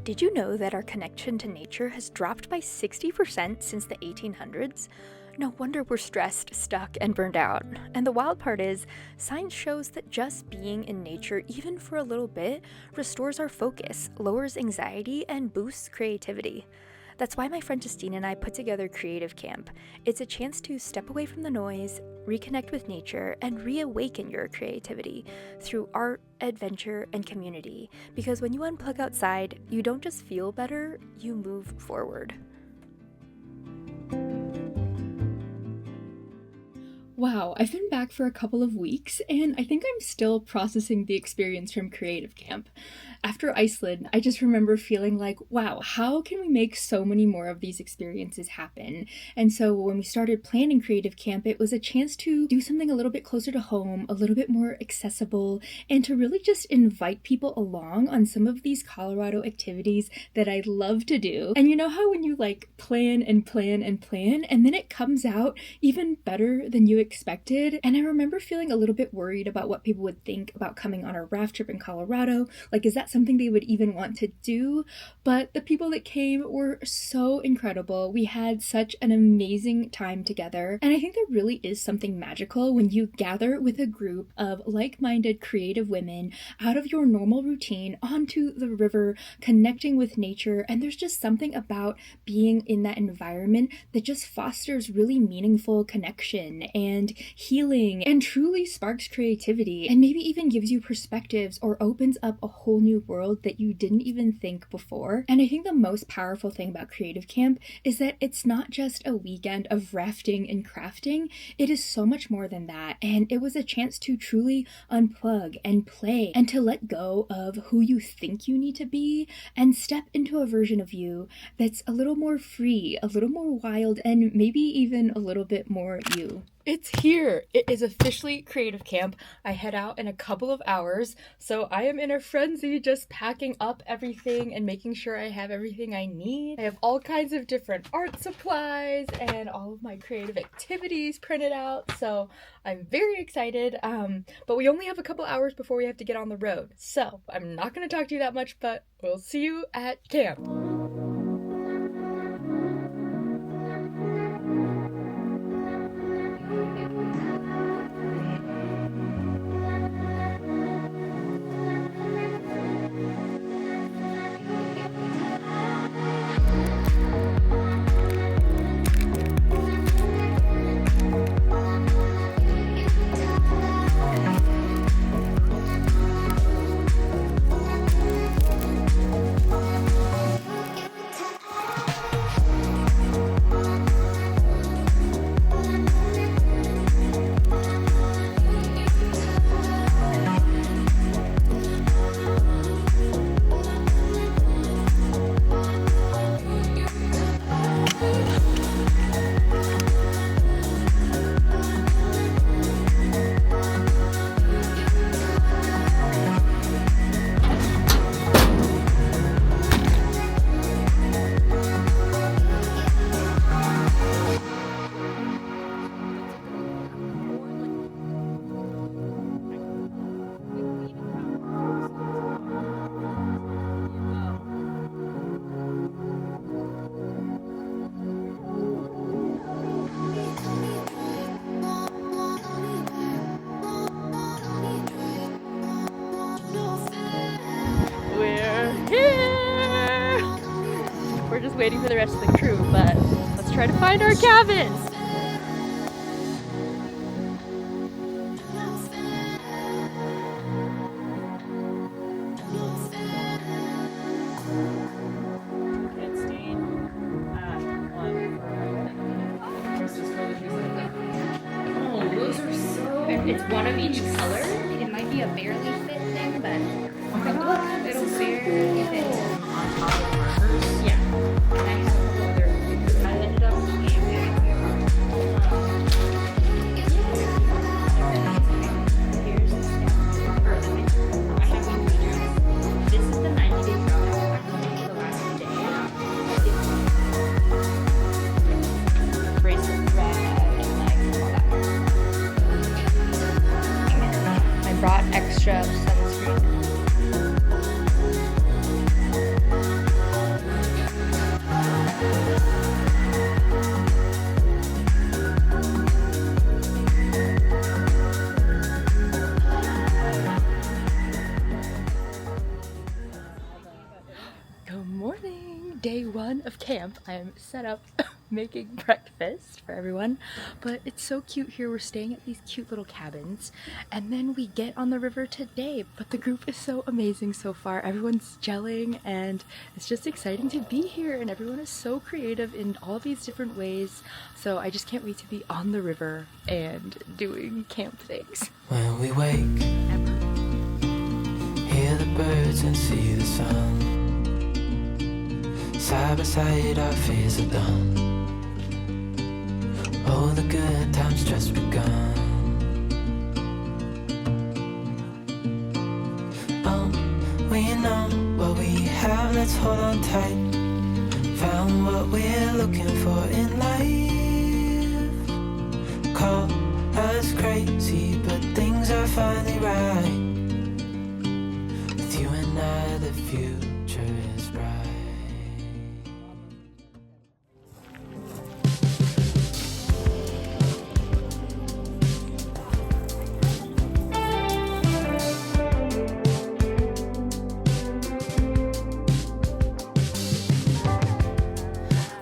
Did you know that our connection to nature has dropped by 60% since the 1800s? No wonder we're stressed, stuck, and burned out. And the wild part is, science shows that just being in nature, even for a little bit, restores our focus, lowers anxiety, and boosts creativity. That's why my friend Justine and I put together Creative Camp. It's a chance to step away from the noise, reconnect with nature, and reawaken your creativity through art, adventure, and community. Because when you unplug outside, you don't just feel better, you move forward. Wow, I've been back for a couple of weeks, and I think I'm still processing the experience from Creative Camp. After Iceland, I just remember feeling like, wow, how can we make so many more of these experiences happen? And so when we started planning Creative Camp, it was a chance to do something a little bit closer to home, a little bit more accessible, and to really just invite people along on some of these Colorado activities that I love to do. And you know how when you plan and plan and plan, and then it comes out even better than you expected? And I remember feeling a little bit worried about what people would think about coming on a raft trip in Colorado. Is that something they would even want to do? But the people that came were so incredible. We had such an amazing time together. And I think there really is something magical when you gather with a group of like-minded creative women out of your normal routine onto the river, connecting with nature. And there's just something about being in that environment that just fosters really meaningful connection and healing and truly sparks creativity and maybe even gives you perspectives or opens up a whole new world that you didn't even think before. And I think the most powerful thing about Creative Camp is that it's not just a weekend of rafting and crafting. It is so much more than that. And it was a chance to truly unplug and play and to let go of who you think you need to be and step into a version of you that's a little more free, a little more wild, and maybe even a little bit more you. It's here! It is officially Creative Camp. I head out in a couple of hours, so I am in a frenzy just packing up everything and making sure I have everything I need. I have all kinds of different art supplies and all of my creative activities printed out, so I'm very excited. But we only have a couple hours before we have to get on the road, so I'm not going to talk to you that much, but we'll see you at camp. We're just waiting for the rest of the crew, but let's try to find our cabins! It's one of each color. It might be a barely fit thing, but look, it'll barely fit. Yeah. And I have a couple other. I ended up here's the stamp. I have one picture. This is the 90-day trial. I'm going to the last day. Bracelet red and all that. I brought extra day one of camp. I am set up making breakfast for everyone, but it's so cute here. We're staying at these cute little cabins, and then we get on the river today. But the group is so amazing so far. Everyone's gelling, and it's just exciting to be here, and everyone is so creative in all these different ways. So I just can't wait to be on the river and doing camp things. When we wake, hear the birds and see the sun. Side by side our fears are done. All the good times just begun. We know what we have, let's hold on tight. Found what we're looking for in life. Call us crazy, but things are finally right. With you and I, the future is bright.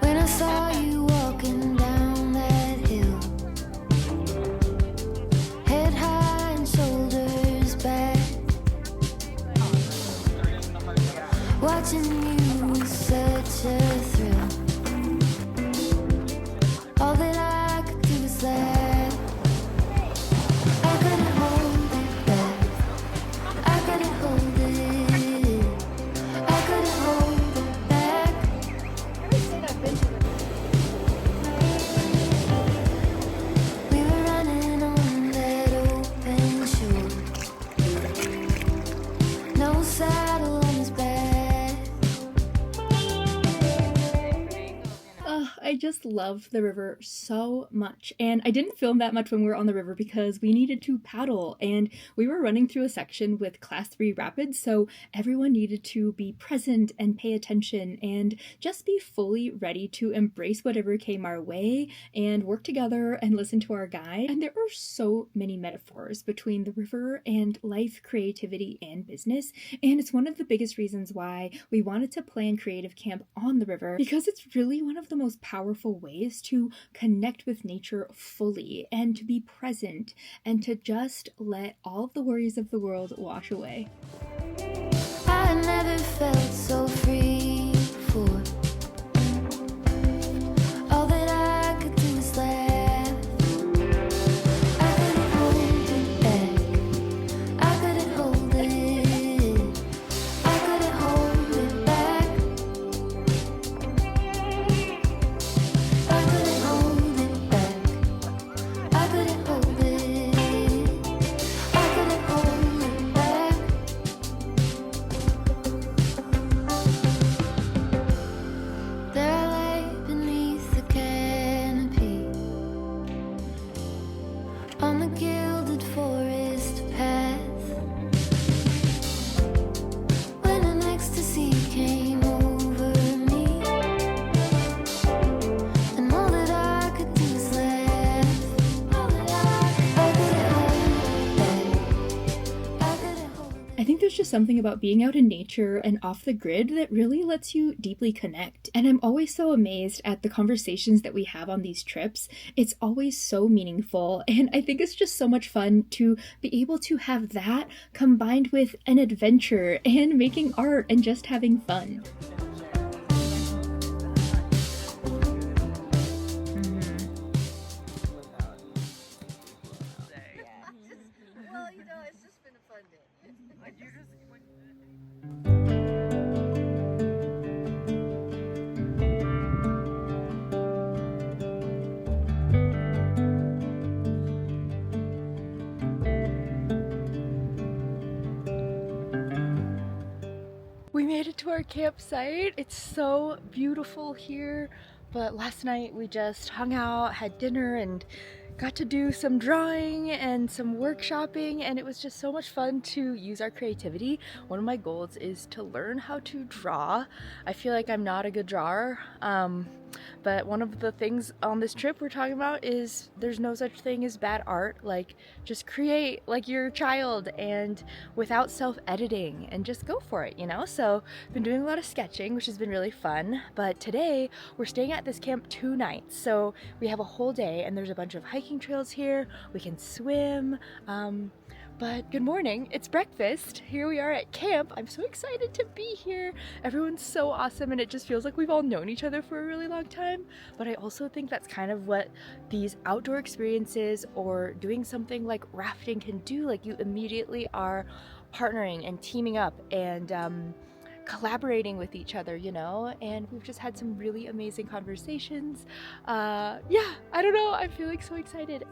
When I saw you walking down that hill, head high and shoulders back, watching you was such a thrill. All that I could do was laugh. I couldn't hold it back. I couldn't hold it. I couldn't hold it back. We were running on that open shore. No saddle on his back. I just love the river so much, and I didn't film that much when we were on the river because we needed to paddle, and we were running through a section with class 3 rapids, so everyone needed to be present and pay attention and just be fully ready to embrace whatever came our way and work together and listen to our guide. And there are so many metaphors between the river and life, creativity, and business, and it's one of the biggest reasons why we wanted to plan creative camp on the river, because it's really one of the most powerful ways to connect with nature fully and to be present and to just let all of the worries of the world wash away. I never felt so free before. All that I could do was laugh. I couldn't hold it back. I couldn't hold it. I couldn't hold it back. I couldn't hold it back. I couldn't hold it. I couldn't hold it back. There I lay beneath the canopy on the gilded forest path, when an ecstasy came over me, and all that I could do was laugh. I couldn't hold it back. I couldn't hold it. I think there's just something about being out in nature and off the grid that really lets you deeply connect. And I'm always so amazed at the conversations that we have on these trips. It's always so meaningful. And I think it's just so much fun to be able to have that combined with an adventure and making art and just having fun. Well, it's just been a fun day. We made it to our campsite. It's so beautiful here, but last night we just hung out, had dinner, and got to do some drawing and some workshopping, and it was just so much fun to use our creativity. One of my goals is to learn how to draw. I feel like I'm not a good drawer, but one of the things on this trip we're talking about is there's no such thing as bad art. Like, just create like your child and without self-editing and just go for it, you know? So I've been doing a lot of sketching, which has been really fun, but today we're staying at this camp 2 nights. So we have a whole day and there's a bunch of hiking trails here. We can swim. But good morning, it's breakfast. Here we are at camp. I'm so excited to be here. Everyone's so awesome and it just feels like we've all known each other for a really long time. But I also think that's kind of what these outdoor experiences or doing something like rafting can do. Like, you immediately are partnering and teaming up and collaborating with each other, you know, and we've just had some really amazing conversations. Yeah, I don't know, I feel like so excited.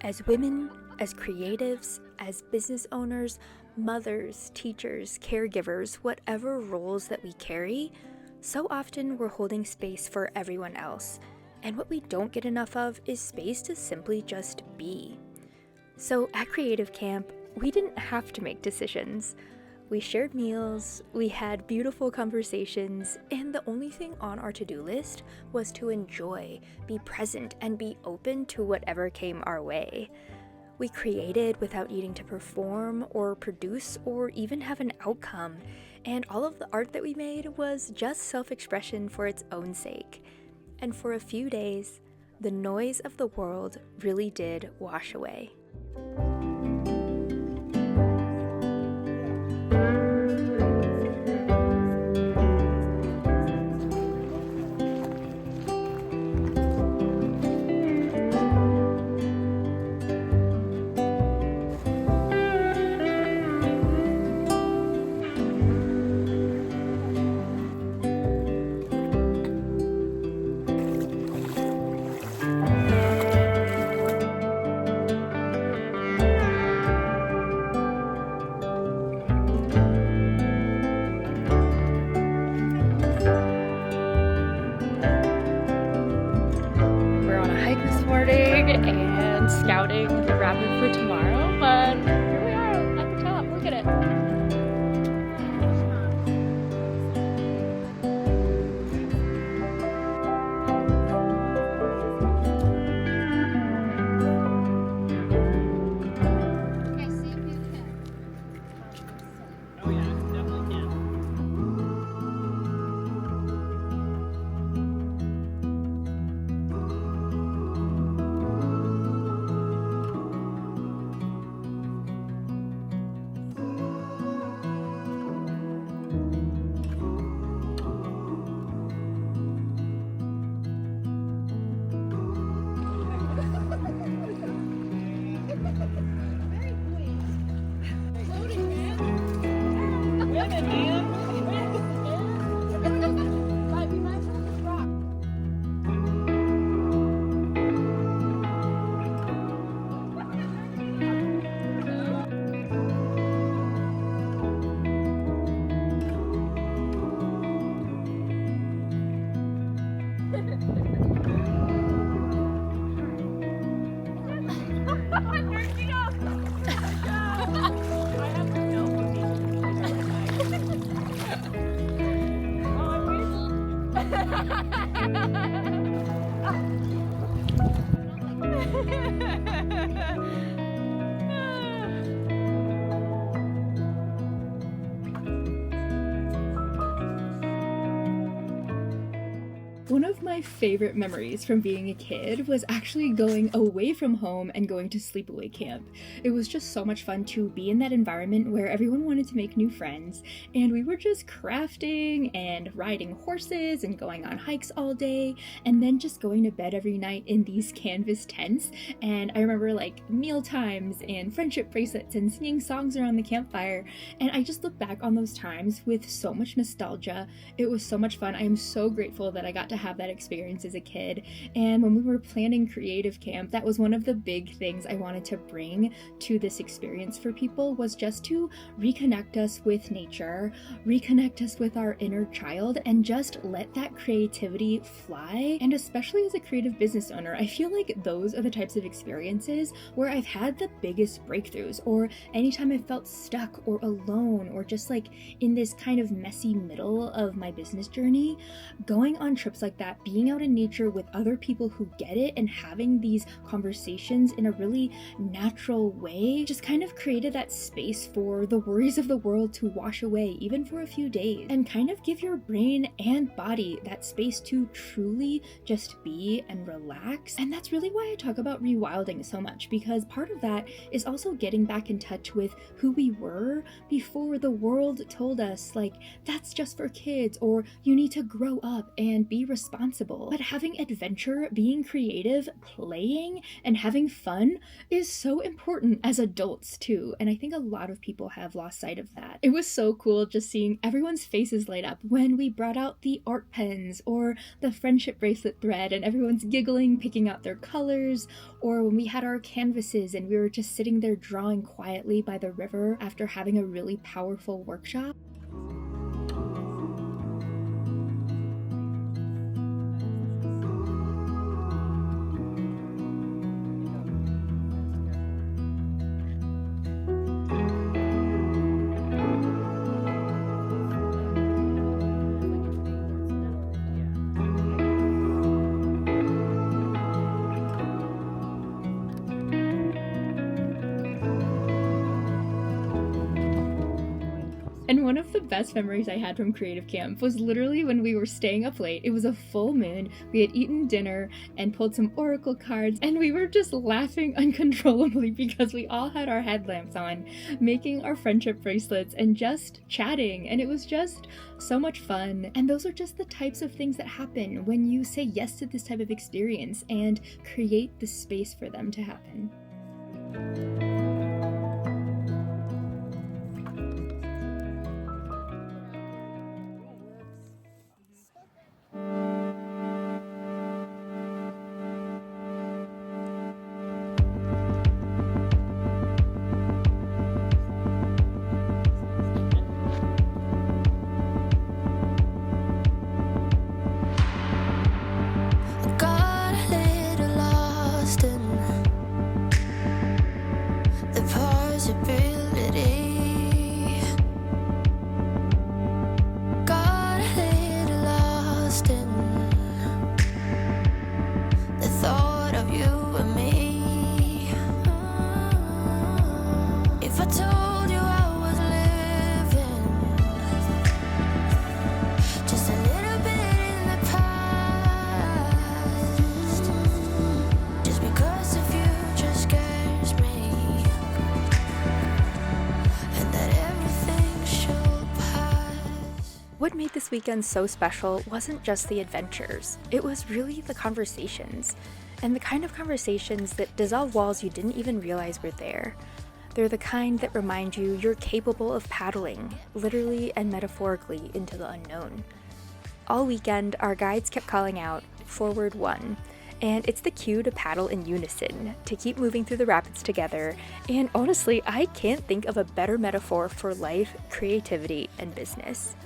As women, as creatives, as business owners, mothers, teachers, caregivers, whatever roles that we carry, so often we're holding space for everyone else. And what we don't get enough of is space to simply just be. So at Creative Camp, we didn't have to make decisions. We shared meals, we had beautiful conversations, and the only thing on our to-do list was to enjoy, be present, and be open to whatever came our way. We created without needing to perform or produce or even have an outcome, and all of the art that we made was just self-expression for its own sake. And for a few days, the noise of the world really did wash away. And scouting the rapid for tomorrow, but here we are at the top. Look at it. One of my favorite memories from being a kid was actually going away from home and going to sleepaway camp. It was just so much fun to be in that environment where everyone wanted to make new friends, and we were just crafting and riding horses and going on hikes all day, and then just going to bed every night in these canvas tents. And I remember like meal times and friendship bracelets and singing songs around the campfire, and I just look back on those times with so much nostalgia. It was so much fun. I am so grateful that I got to have that experience as a kid. And when we were planning creative camp, that was one of the big things I wanted to bring to this experience for people, was just to reconnect us with nature, reconnect us with our inner child, and just let that creativity fly. And especially as a creative business owner, I feel like those are the types of experiences where I've had the biggest breakthroughs, or anytime I felt stuck or alone or just like in this kind of messy middle of my business journey. Going on trips like that, being out in nature with other people who get it and having these conversations in a really natural way just kind of created that space for the worries of the world to wash away, even for a few days, and kind of give your brain and body that space to truly just be and relax. And that's really why I talk about rewilding so much, because part of that is also getting back in touch with who we were before the world told us, like, that's just for kids, or you need to grow up and be responsible. But having adventure, being creative, playing, and having fun is so important as adults too. And I think a lot of people have lost sight of that. It was so cool just seeing everyone's faces light up when we brought out the art pens or the friendship bracelet thread and everyone's giggling, picking out their colors, or when we had our canvases and we were just sitting there drawing quietly by the river after having a really powerful workshop. And one of the best memories I had from creative camp was literally when we were staying up late. It was a full moon, we had eaten dinner and pulled some oracle cards, and we were just laughing uncontrollably because we all had our headlamps on, making our friendship bracelets and just chatting, and it was just so much fun. And those are just the types of things that happen when you say yes to this type of experience and create the space for them to happen. Got a little lost in the possibility. Got a little lost in the thought of you and me. If I told you I was living just a little bit in the past, just because the future scares me, and that everything should pass. What made this weekend so special wasn't just the adventures, it was really the conversations. And the kind of conversations that dissolve walls you didn't even realize were there. They're the kind that remind you you're capable of paddling, literally and metaphorically, into the unknown. All weekend, our guides kept calling out, "Forward one," and it's the cue to paddle in unison, to keep moving through the rapids together, and honestly, I can't think of a better metaphor for life, creativity, and business.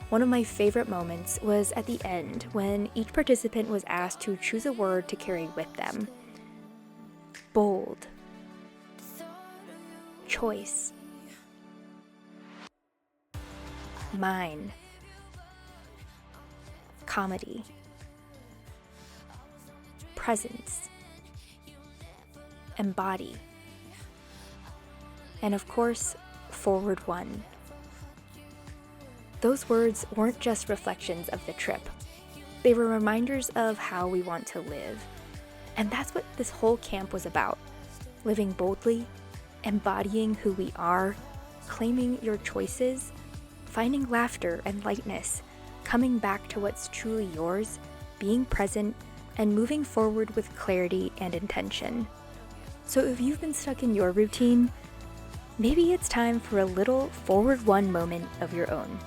One of my favorite moments was at the end when each participant was asked to choose a word to carry with them. Bold. Choice. Mine. Comedy. Presence. Embody. And of course, forward one. Those words weren't just reflections of the trip. They were reminders of how we want to live. And that's what this whole camp was about. Living boldly, embodying who we are, claiming your choices, finding laughter and lightness, coming back to what's truly yours, being present, and moving forward with clarity and intention. So if you've been stuck in your routine, maybe it's time for a little forward one moment of your own.